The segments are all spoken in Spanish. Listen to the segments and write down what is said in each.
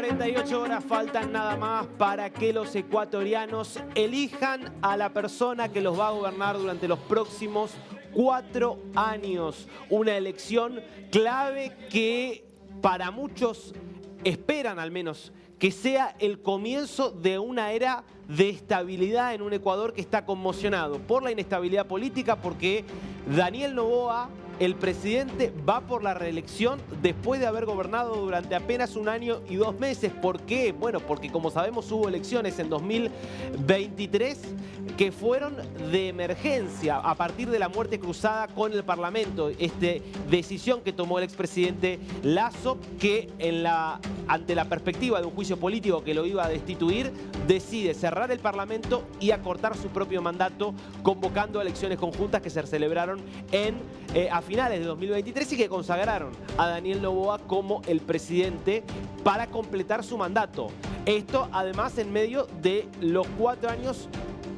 48 horas faltan nada más para que los ecuatorianos elijan a la persona que los va a gobernar durante los próximos 4 años. Una elección clave que para muchos esperan al menos que sea el comienzo de una era de estabilidad en un Ecuador que está conmocionado por la inestabilidad política, porque Daniel Noboa, el presidente, va por la reelección después de haber gobernado durante apenas 1 año y 2 meses. ¿Por qué? Bueno, porque como sabemos hubo elecciones en 2023 que fueron de emergencia a partir de la muerte cruzada con el Parlamento. Decisión que tomó el expresidente Lasso, que ante la perspectiva de un juicio político que lo iba a destituir, decide cerrar el Parlamento y acortar su propio mandato, convocando elecciones conjuntas que se celebraron a finales de 2023 y que consagraron a Daniel Noboa como el presidente para completar su mandato. Esto además en medio de los 4 años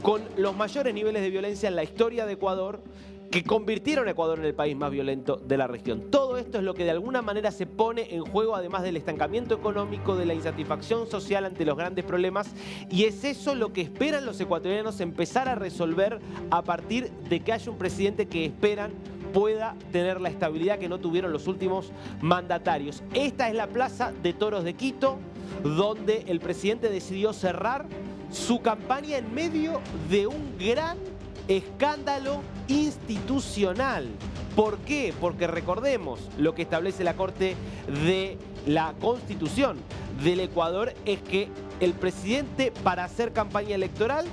con los mayores niveles de violencia en la historia de Ecuador, que convirtieron a Ecuador en el país más violento de la región. Todo esto es lo que de alguna manera se pone en juego, además del estancamiento económico, de la insatisfacción social ante los grandes problemas, y es eso lo que esperan los ecuatorianos empezar a resolver a partir de que haya un presidente que esperan pueda tener la estabilidad que no tuvieron los últimos mandatarios. Esta es la Plaza de Toros de Quito, donde el presidente decidió cerrar su campaña en medio de un gran escándalo institucional. ¿Por qué? Porque recordemos lo que establece la Corte de la Constitución del Ecuador es que el presidente para hacer campaña electoral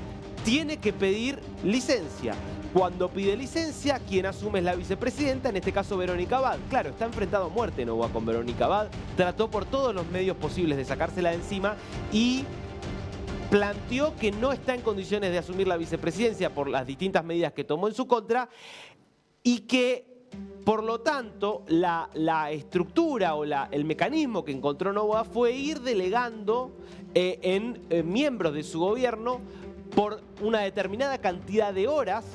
tiene que pedir licencia. Cuando pide licencia, quien asume es la vicepresidenta, en este caso Verónica Abad. Claro, está enfrentado a muerte Noboa con Verónica Abad. Trató por todos los medios posibles de sacársela de encima y planteó que no está en condiciones de asumir la vicepresidencia por las distintas medidas que tomó en su contra y que, por lo tanto, la estructura o el mecanismo que encontró Noboa fue ir delegando en miembros de su gobierno por una determinada cantidad de horas,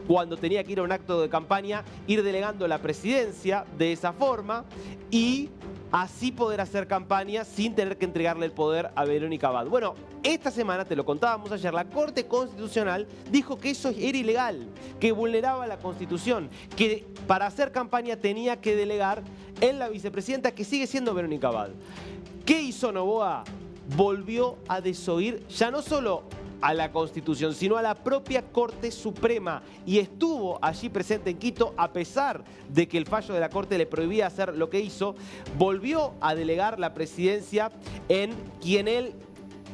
cuando tenía que ir a un acto de campaña, ir delegando la presidencia de esa forma y así poder hacer campaña sin tener que entregarle el poder a Verónica Abad. Bueno, esta semana, te lo contábamos ayer, la Corte Constitucional dijo que eso era ilegal, que vulneraba la Constitución, que para hacer campaña tenía que delegar en la vicepresidenta, que sigue siendo Verónica Abad. ¿Qué hizo Noboa? Volvió a desoír ya no solo a la Constitución, sino a la propia Corte Suprema, y estuvo allí presente en Quito a pesar de que el fallo de la Corte le prohibía hacer lo que hizo. Volvió a delegar la presidencia en quien él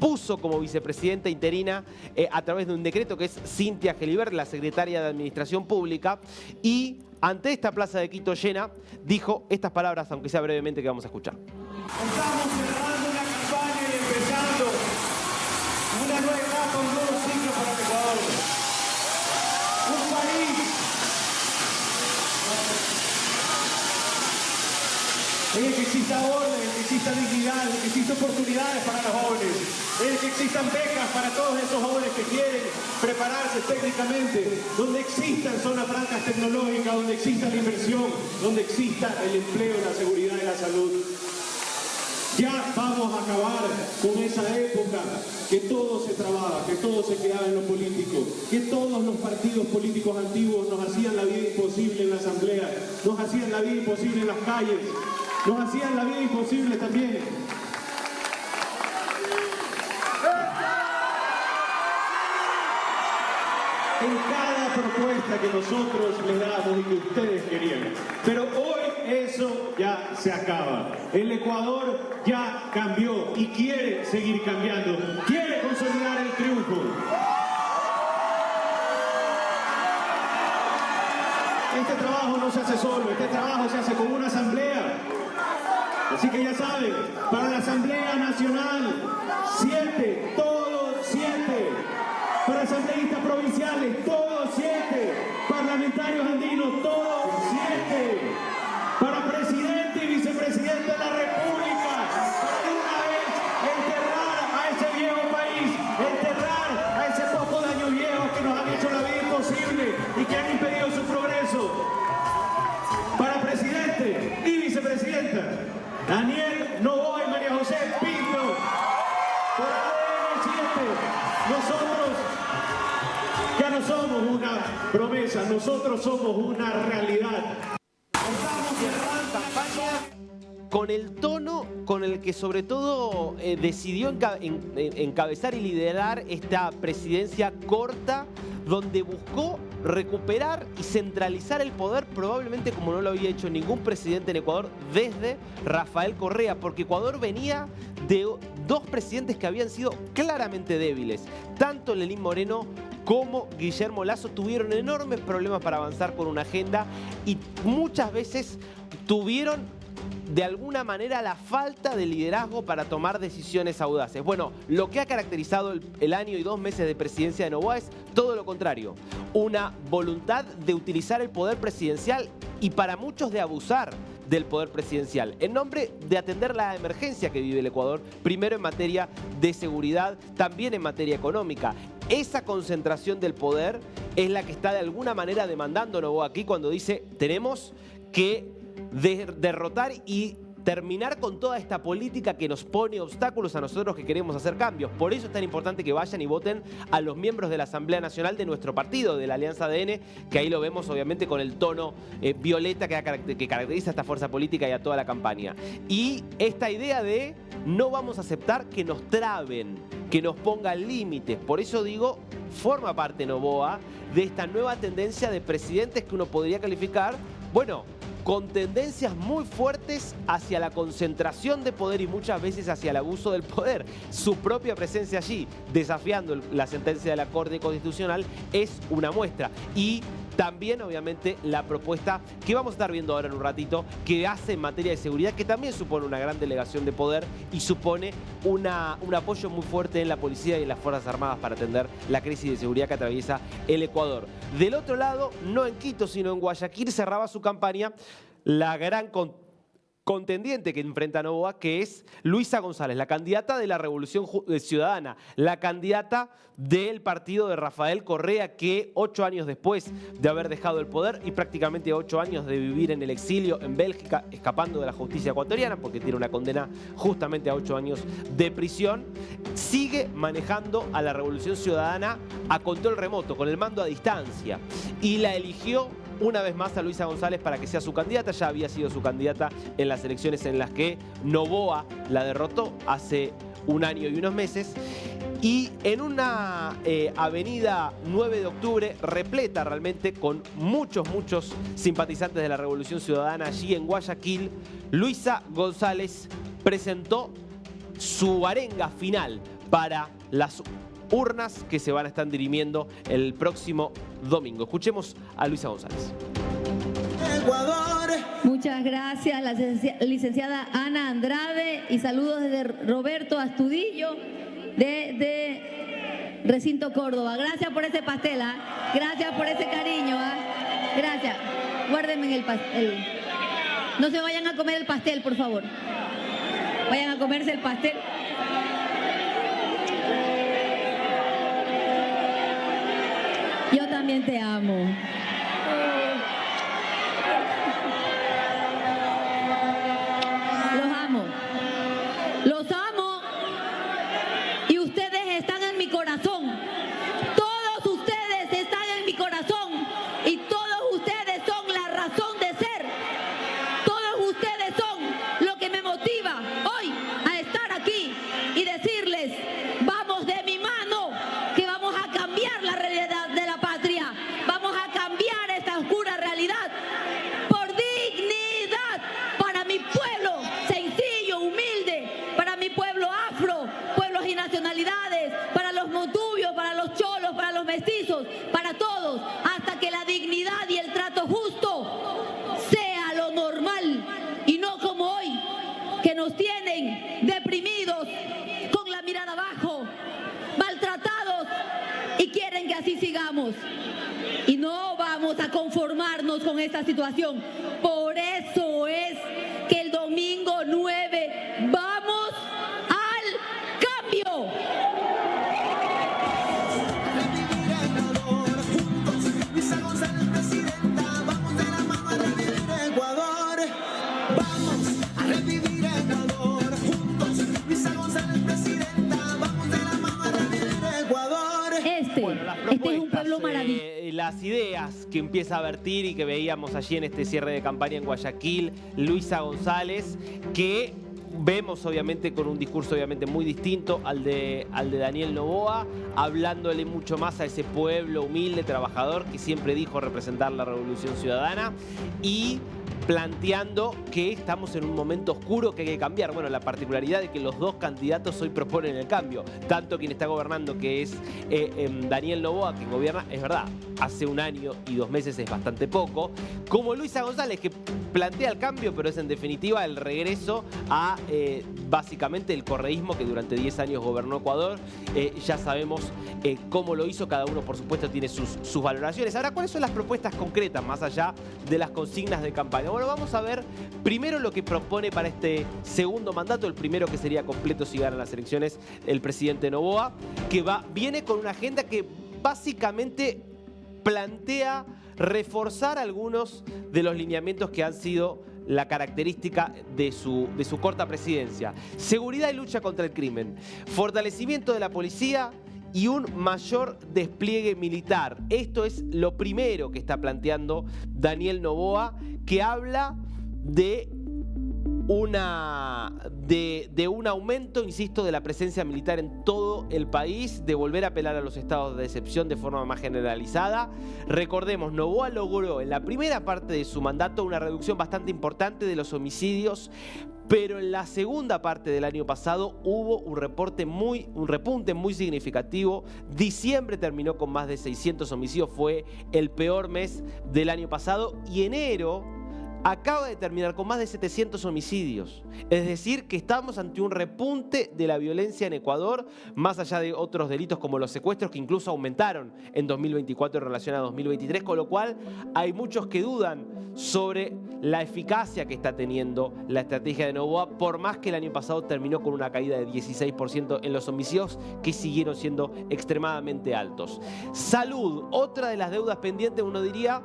puso como vicepresidenta interina a través de un decreto, que es Cintia Gelibert, la secretaria de Administración Pública, y ante esta plaza de Quito llena dijo estas palabras, aunque sea brevemente, que vamos a escuchar. Estamos cerrando una campaña y empezando una nueva etapa, un nuevo ciclo para el Ecuador. Un país en el que exista orden, en el que exista dignidad, en el que exista oportunidades para los jóvenes, en el que existan becas para todos esos jóvenes que quieren prepararse técnicamente, donde existan zonas francas tecnológicas, donde exista la inversión, donde exista el empleo, la seguridad y la salud. Ya vamos a acabar con esa época que todo se trababa, que todo se quedaba en lo político, que todos los partidos políticos antiguos nos hacían la vida imposible en la asamblea, nos hacían la vida imposible en las calles, nos hacían la vida imposible también. En cada propuesta que nosotros les damos y que ustedes querían. Pero hoy eso ya se acaba. El Ecuador ya cambió y quiere seguir cambiando. Quiere consolidar el triunfo. Este trabajo no se hace solo, este trabajo se hace con una asamblea. Así que ya saben, para la Asamblea Nacional, 7, todos 7. Para asambleístas provinciales, todos 7. Parlamentarios andinos, todos 7. Para presidente y vicepresidente de la República, para de una vez enterrar a ese viejo país, enterrar a ese poco de años viejos que nos han hecho la vida imposible y que han impedido su progreso. Para presidente y vicepresidenta, Daniel Noboa y María José Pinto. Nosotros somos una realidad. Campaña con el tono con el que sobre todo decidió encabezar y liderar esta presidencia corta, donde buscó recuperar y centralizar el poder probablemente como no lo había hecho ningún presidente en Ecuador desde Rafael Correa, porque Ecuador venía de dos presidentes que habían sido claramente débiles. Tanto Lenín Moreno como Guillermo Lasso tuvieron enormes problemas para avanzar con una agenda y muchas veces tuvieron de alguna manera la falta de liderazgo para tomar decisiones audaces. Bueno, lo que ha caracterizado el año y 2 meses de presidencia de Noboa es todo lo contrario. Una voluntad de utilizar el poder presidencial y para muchos de abusar del poder presidencial, en nombre de atender la emergencia que vive el Ecuador, primero en materia de seguridad, también en materia económica. Esa concentración del poder es la que está de alguna manera demandando Noboa aquí cuando dice tenemos que derrotar y terminar con toda esta política que nos pone obstáculos a nosotros que queremos hacer cambios. Por eso es tan importante que vayan y voten a los miembros de la Asamblea Nacional de nuestro partido, de la Alianza ADN, que ahí lo vemos obviamente con el tono violeta que caracteriza a esta fuerza política y a toda la campaña. Y esta idea de no vamos a aceptar que nos traben, que nos pongan límites. Por eso digo, forma parte Noboa de esta nueva tendencia de presidentes que uno podría calificar, bueno, con tendencias muy fuertes hacia la concentración de poder y muchas veces hacia el abuso del poder. Su propia presencia allí, desafiando la sentencia de la Corte Constitucional, es una muestra. Y también, obviamente, la propuesta que vamos a estar viendo ahora en un ratito, que hace en materia de seguridad, que también supone una gran delegación de poder y supone un apoyo muy fuerte en la policía y en las Fuerzas Armadas para atender la crisis de seguridad que atraviesa el Ecuador. Del otro lado, no en Quito, sino en Guayaquil, cerraba su campaña la gran contendiente que enfrenta a Noboa, que es Luisa González, la candidata de la Revolución Ciudadana, la candidata del partido de Rafael Correa, que 8 años después de haber dejado el poder y prácticamente 8 años de vivir en el exilio en Bélgica, escapando de la justicia ecuatoriana, porque tiene una condena justamente a 8 años de prisión, sigue manejando a la Revolución Ciudadana a control remoto, con el mando a distancia, y la eligió una vez más a Luisa González para que sea su candidata. Ya había sido su candidata en las elecciones en las que Noboa la derrotó hace 1 año y unos meses. Y en una avenida 9 de octubre repleta realmente con muchos simpatizantes de la Revolución Ciudadana allí en Guayaquil, Luisa González presentó su arenga final para las urnas que se van a estar dirimiendo el próximo domingo. Escuchemos a Luisa González. Muchas gracias, la licenciada Ana Andrade, y saludos desde Roberto Astudillo, de Recinto Córdoba. Gracias por ese pastel, gracias por ese cariño, gracias. Guárdenme en el pastel. No se vayan a comer el pastel, por favor. Vayan a comerse el pastel. Yo también te amo. Los amo. Los amo. Y ustedes están en mi corazón. Todos ustedes están en mi corazón. Y todos ustedes son la razón de ser. Todos ustedes son lo que me motiva hoy a estar aquí y decirles, vamos de mi mano, que vamos a cambiar la realidad de la patria. Vamos a cambiar esta oscura realidad por dignidad para mi pueblo sencillo, humilde, para mi pueblo afro, pueblos y nacionalidades, para los montubios, para los cholos, para los mestizos, para todos, hasta que la dignidad y el trato justo sea lo normal y no como hoy, que nos tienen deprimidos, con la mirada abajo, maltratados, y quieren que así sigamos. Y no vamos a conformarnos con esta situación. Por eso es que el domingo 9 vamos al cambio. Luisa González, presidenta, vamos de la mano a revivir Ecuador. Vamos a revivir Ecuador juntos. Luisa González, presidenta, vamos de la mano a revivir Ecuador. Este es un pueblo maravilloso. las ideas que empieza a vertir y que veíamos allí en este cierre de campaña en Guayaquil, Luisa González, que vemos obviamente con un discurso obviamente muy distinto al de Daniel Noboa, hablándole mucho más a ese pueblo humilde, trabajador, que siempre dijo representar la Revolución Ciudadana, y planteando que estamos en un momento oscuro que hay que cambiar. Bueno, la particularidad de que los dos candidatos hoy proponen el cambio. Tanto quien está gobernando, que es Daniel Noboa, quien gobierna, es verdad, hace 1 año y 2 meses es bastante poco, como Luisa González, que plantea el cambio, pero es en definitiva el regreso a básicamente el correísmo que durante 10 años gobernó Ecuador. Ya sabemos cómo lo hizo, cada uno por supuesto tiene sus valoraciones. Ahora, ¿cuáles son las propuestas concretas más allá de las consignas de campaña? Bueno, vamos a ver primero lo que propone para este segundo mandato, el primero que sería completo si ganan las elecciones el presidente Noboa, que viene con una agenda que básicamente plantea reforzar algunos de los lineamientos que han sido la característica de su corta presidencia. Seguridad y lucha contra el crimen, fortalecimiento de la policía y un mayor despliegue militar. Esto es lo primero que está planteando Daniel Noboa, que habla de un aumento, insisto, de la presencia militar en todo el país, de volver a apelar a los estados de excepción de forma más generalizada. Recordemos, Noboa logró en la primera parte de su mandato una reducción bastante importante de los homicidios, pero en la segunda parte del año pasado hubo un repunte muy significativo. Diciembre terminó con más de 600 homicidios, fue el peor mes del año pasado, y enero acaba de terminar con más de 700 homicidios. Es decir, que estamos ante un repunte de la violencia en Ecuador, más allá de otros delitos como los secuestros, que incluso aumentaron en 2024 en relación a 2023, con lo cual hay muchos que dudan sobre la eficacia que está teniendo la estrategia de Noboa, por más que el año pasado terminó con una caída de 16% en los homicidios, que siguieron siendo extremadamente altos. Salud, otra de las deudas pendientes, uno diría,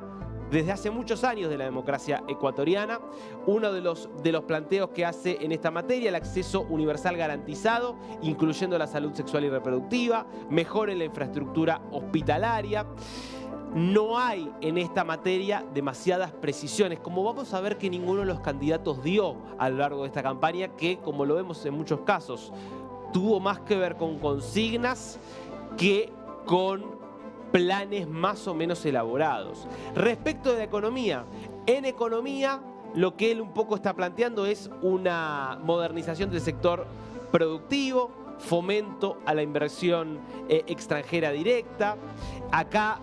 desde hace muchos años de la democracia ecuatoriana. Uno de los planteos que hace en esta materia, el acceso universal garantizado, incluyendo la salud sexual y reproductiva, mejore la infraestructura hospitalaria. No hay en esta materia demasiadas precisiones, como vamos a ver que ninguno de los candidatos dio a lo largo de esta campaña, que, como lo vemos en muchos casos, tuvo más que ver con consignas que con planes más o menos elaborados. Respecto de la economía, en economía lo que él un poco está planteando es una modernización del sector productivo, fomento a la inversión extranjera directa. Acá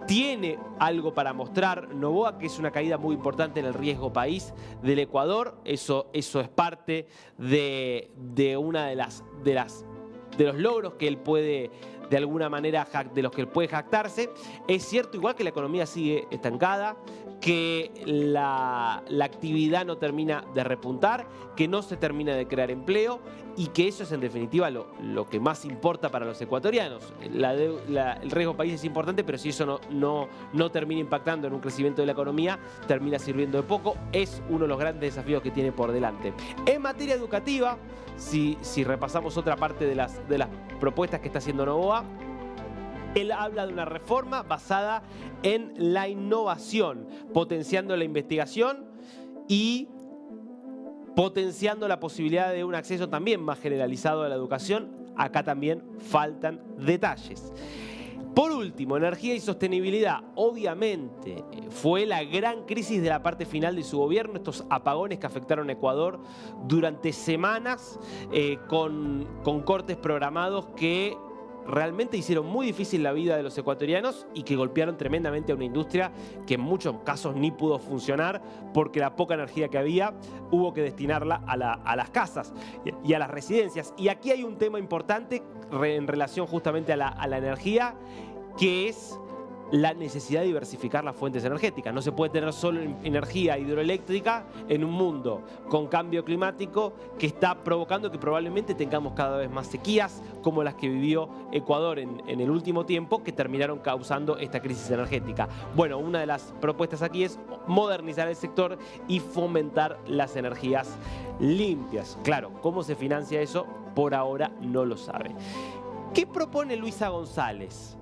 tiene algo para mostrar Noboa, que es una caída muy importante en el riesgo país del Ecuador. Eso es parte de una de los logros que él puede, de alguna manera, de los que él puede jactarse. Es cierto igual que la economía sigue estancada, que la actividad no termina de repuntar, que no se termina de crear empleo, y que eso es en definitiva lo que más importa para los ecuatorianos. El riesgo país es importante, pero si eso no termina impactando en un crecimiento de la economía, termina sirviendo de poco. Es uno de los grandes desafíos que tiene por delante. En materia educativa, si repasamos otra parte de las propuestas que está haciendo Noboa, él habla de una reforma basada en la innovación, potenciando la investigación y potenciando la posibilidad de un acceso también más generalizado a la educación. Acá también faltan detalles. Por último, energía y sostenibilidad. Obviamente fue la gran crisis de la parte final de su gobierno, estos apagones que afectaron a Ecuador durante semanas, con cortes programados que realmente hicieron muy difícil la vida de los ecuatorianos y que golpearon tremendamente a una industria que en muchos casos ni pudo funcionar, porque la poca energía que había hubo que destinarla a las casas y a las residencias. Y aquí hay un tema importante en relación justamente a la energía, que es la necesidad de diversificar las fuentes energéticas. No se puede tener solo energía hidroeléctrica en un mundo con cambio climático que está provocando que probablemente tengamos cada vez más sequías como las que vivió Ecuador en el último tiempo, que terminaron causando esta crisis energética. Bueno, una de las propuestas aquí es modernizar el sector y fomentar las energías limpias. Claro, ¿cómo se financia eso? Por ahora no lo sabe. ¿Qué propone Luisa González?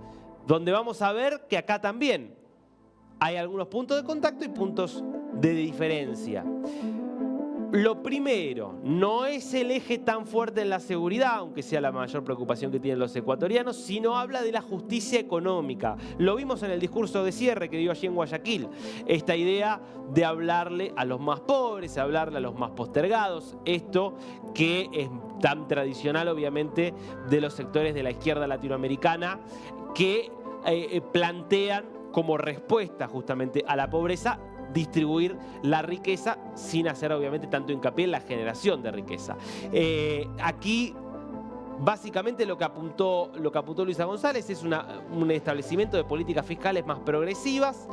donde vamos a ver que acá también hay algunos puntos de contacto y puntos de diferencia. Lo primero, no es el eje tan fuerte en la seguridad, aunque sea la mayor preocupación que tienen los ecuatorianos, sino habla de la justicia económica. Lo vimos en el discurso de cierre que dio allí en Guayaquil. Esta idea de hablarle a los más pobres, hablarle a los más postergados. Esto que es tan tradicional, obviamente, de los sectores de la izquierda latinoamericana que plantean como respuesta justamente a la pobreza distribuir la riqueza sin hacer obviamente tanto hincapié en la generación de riqueza. Aquí básicamente lo que apuntó Luisa González es un establecimiento de políticas fiscales más progresivas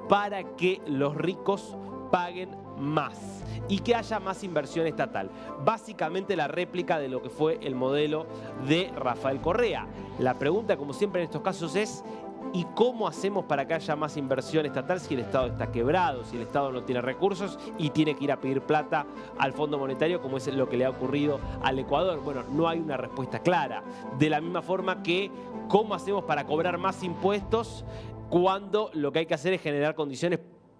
para que los ricos paguen más y que haya más inversión estatal. Básicamente la réplica de lo que fue el modelo de Rafael Correa. La pregunta, como siempre en estos casos, es ¿y cómo hacemos para que haya más inversión estatal si el Estado está quebrado, si el Estado no tiene recursos y tiene que ir a pedir plata al Fondo Monetario, como es lo que le ha ocurrido al Ecuador? Bueno, no hay una respuesta clara. De la misma forma que ¿cómo hacemos para cobrar más impuestos cuando lo que hay que hacer es generar condiciones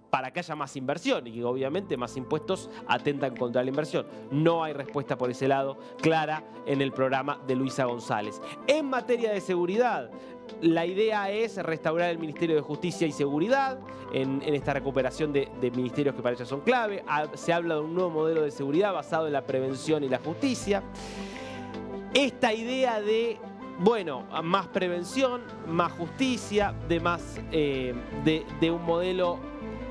para que haya más inversión? Y obviamente más impuestos atentan contra la inversión. No hay respuesta por ese lado clara en el programa de Luisa González. En materia de seguridad, la idea es restaurar el Ministerio de Justicia y Seguridad en esta recuperación de ministerios que para ella son clave. Se habla de un nuevo modelo de seguridad basado en la prevención y la justicia. Esta idea de, bueno, más prevención, más justicia, de un modelo,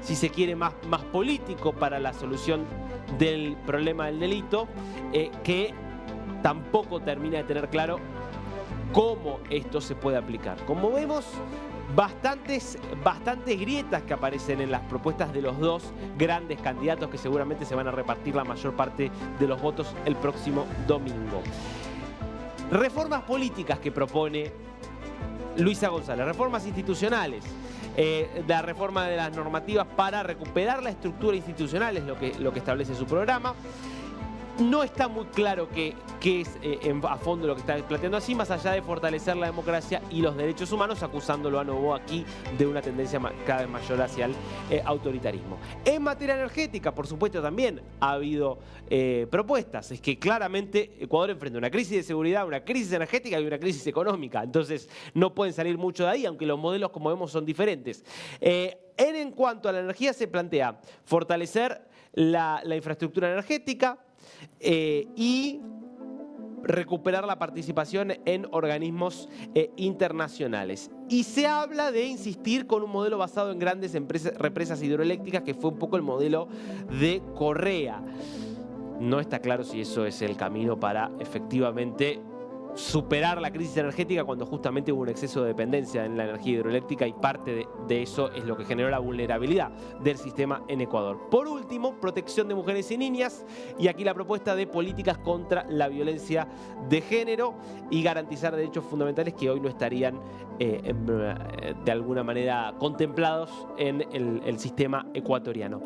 si se quiere, más político para la solución del problema del delito, que tampoco termina de tener claro cómo esto se puede aplicar. Como vemos, bastantes grietas que aparecen en las propuestas de los dos grandes candidatos que seguramente se van a repartir la mayor parte de los votos el próximo domingo. Reformas políticas que propone Luisa González, reformas institucionales. La reforma de las normativas para recuperar la estructura institucional es lo que establece su programa. No está muy claro qué es a fondo lo que está planteando así, más allá de fortalecer la democracia y los derechos humanos, acusándolo a Noboa aquí de una tendencia cada vez mayor hacia el autoritarismo. En materia energética, por supuesto, también ha habido propuestas. Es que claramente Ecuador enfrenta una crisis de seguridad, una crisis energética y una crisis económica. Entonces no pueden salir mucho de ahí, aunque los modelos, como vemos, son diferentes. En cuanto a la energía, se plantea fortalecer la infraestructura energética, y recuperar la participación en organismos internacionales. Y se habla de insistir con un modelo basado en grandes represas hidroeléctricas, que fue un poco el modelo de Correa. No está claro si eso es el camino para efectivamente superar la crisis energética, cuando justamente hubo un exceso de dependencia en la energía hidroeléctrica, y parte de eso es lo que generó la vulnerabilidad del sistema en Ecuador. Por último, protección de mujeres y niñas, y aquí la propuesta de políticas contra la violencia de género y garantizar derechos fundamentales que hoy no estarían de alguna manera contemplados en el sistema ecuatoriano.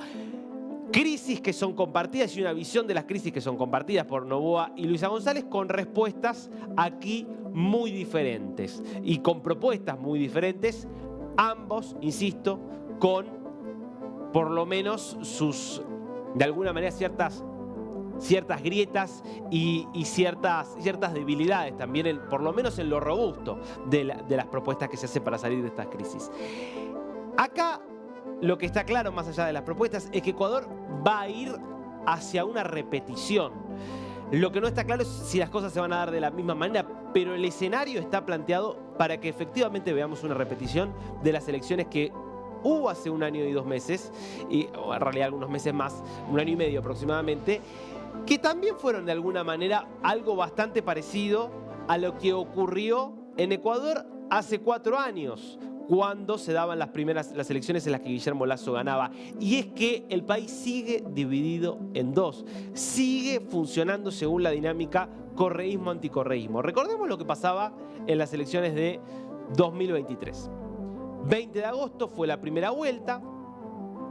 Crisis que son compartidas y una visión de las crisis que son compartidas por Noboa y Luisa González, con respuestas aquí muy diferentes y con propuestas muy diferentes, ambos, insisto, con por lo menos sus, de alguna manera, ciertas grietas y ciertas debilidades también, por lo menos en lo robusto de las propuestas que se hacen para salir de estas crisis. Acá lo que está claro, más allá de las propuestas, es que Ecuador va a ir hacia una repetición. Lo que no está claro es si las cosas se van a dar de la misma manera, pero el escenario está planteado para que efectivamente veamos una repetición de las elecciones que hubo hace 1 año y 2 meses, o en realidad algunos meses más, 1 año y medio aproximadamente, que también fueron de alguna manera algo bastante parecido a lo que ocurrió en Ecuador hace 4 años, cuando se daban las elecciones en las que Guillermo Lasso ganaba. Y es que el país sigue dividido en dos, sigue funcionando según la dinámica correísmo-anticorreísmo. Recordemos lo que pasaba en las elecciones de 2023. 20 de agosto fue la primera vuelta.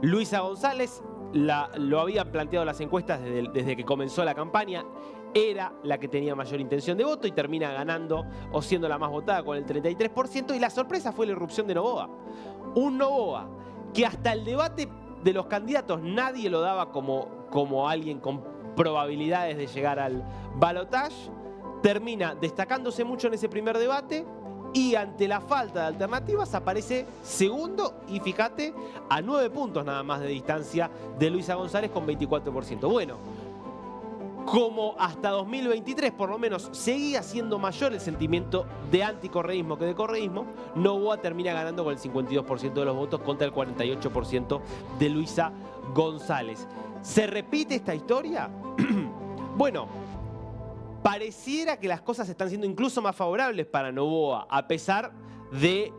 Luisa González lo habían planteado las encuestas desde que comenzó la campaña. Era la que tenía mayor intención de voto y termina ganando o siendo la más votada con el 33%. Y la sorpresa fue la irrupción de Noboa. Un Noboa que hasta el debate de los candidatos nadie lo daba como alguien con probabilidades de llegar al balotaje. Termina destacándose mucho en ese primer debate y ante la falta de alternativas aparece segundo y fíjate a 9 puntos nada más de distancia de Luisa González con 24%. Bueno, como hasta 2023 por lo menos seguía siendo mayor el sentimiento de anticorreísmo que de correísmo, Noboa termina ganando con el 52% de los votos contra el 48% de Luisa González. ¿Se repite esta historia? Bueno, pareciera que las cosas están siendo incluso más favorables para Noboa, a pesar de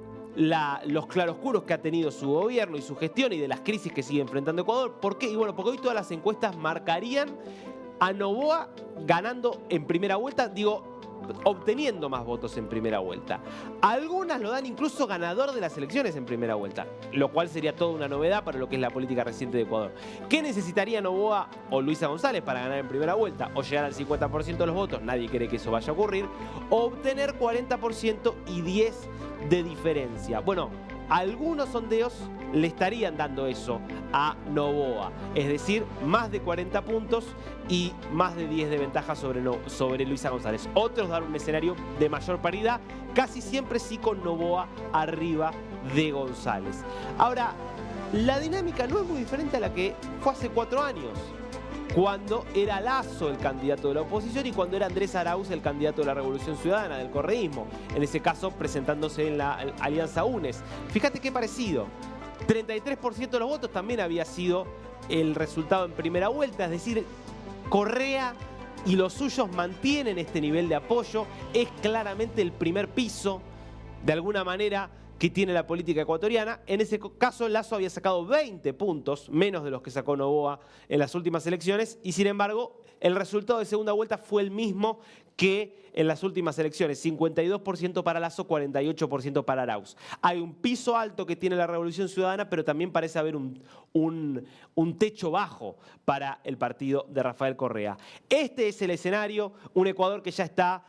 los claroscuros que ha tenido su gobierno y su gestión y de las crisis que sigue enfrentando Ecuador. ¿Por qué? Y bueno, porque hoy todas las encuestas marcarían a Noboa ganando en primera vuelta, obteniendo más votos en primera vuelta. Algunas lo dan incluso ganador de las elecciones en primera vuelta, lo cual sería toda una novedad para lo que es la política reciente de Ecuador. ¿Qué necesitaría Noboa o Luisa González para ganar en primera vuelta? O llegar al 50% de los votos, nadie cree que eso vaya a ocurrir, o obtener 40% y 10 de diferencia. Bueno, algunos sondeos le estarían dando eso a Noboa, es decir, más de 40 puntos y más de 10 de ventaja sobre Luisa González. Otros dan un escenario de mayor paridad, casi siempre sí con Noboa arriba de González. Ahora, la dinámica no es muy diferente a la que fue hace 4 años, cuando era Lasso el candidato de la oposición y cuando era Andrés Arauz el candidato de la Revolución Ciudadana, del correísmo, en ese caso presentándose en la Alianza UNES. Fíjate qué parecido. 33% de los votos también había sido el resultado en primera vuelta, es decir, Correa y los suyos mantienen este nivel de apoyo, es claramente el primer piso, de alguna manera, que tiene la política ecuatoriana. En ese caso, Lasso había sacado 20 puntos, menos de los que sacó Noboa en las últimas elecciones, y sin embargo, el resultado de segunda vuelta fue el mismo que en las últimas elecciones, 52% para Lasso, 48% para Arauz. Hay un piso alto que tiene la Revolución Ciudadana, pero también parece haber un techo bajo para el partido de Rafael Correa. Este es el escenario, un Ecuador que ya está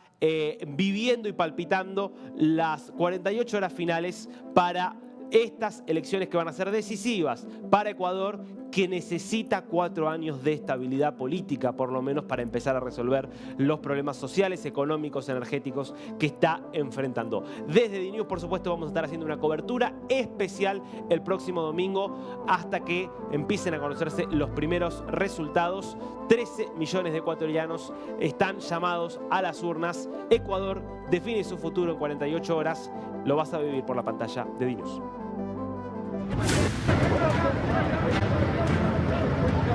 viviendo y palpitando las 48 horas finales para estas elecciones que van a ser decisivas para Ecuador, que necesita 4 años de estabilidad política, por lo menos, para empezar a resolver los problemas sociales, económicos, energéticos que está enfrentando. Desde DNews, por supuesto, vamos a estar haciendo una cobertura especial el próximo domingo hasta que empiecen a conocerse los primeros resultados. 13 millones de ecuatorianos están llamados a las urnas. Ecuador define su futuro en 48 horas. Lo vas a vivir por la pantalla de DNews.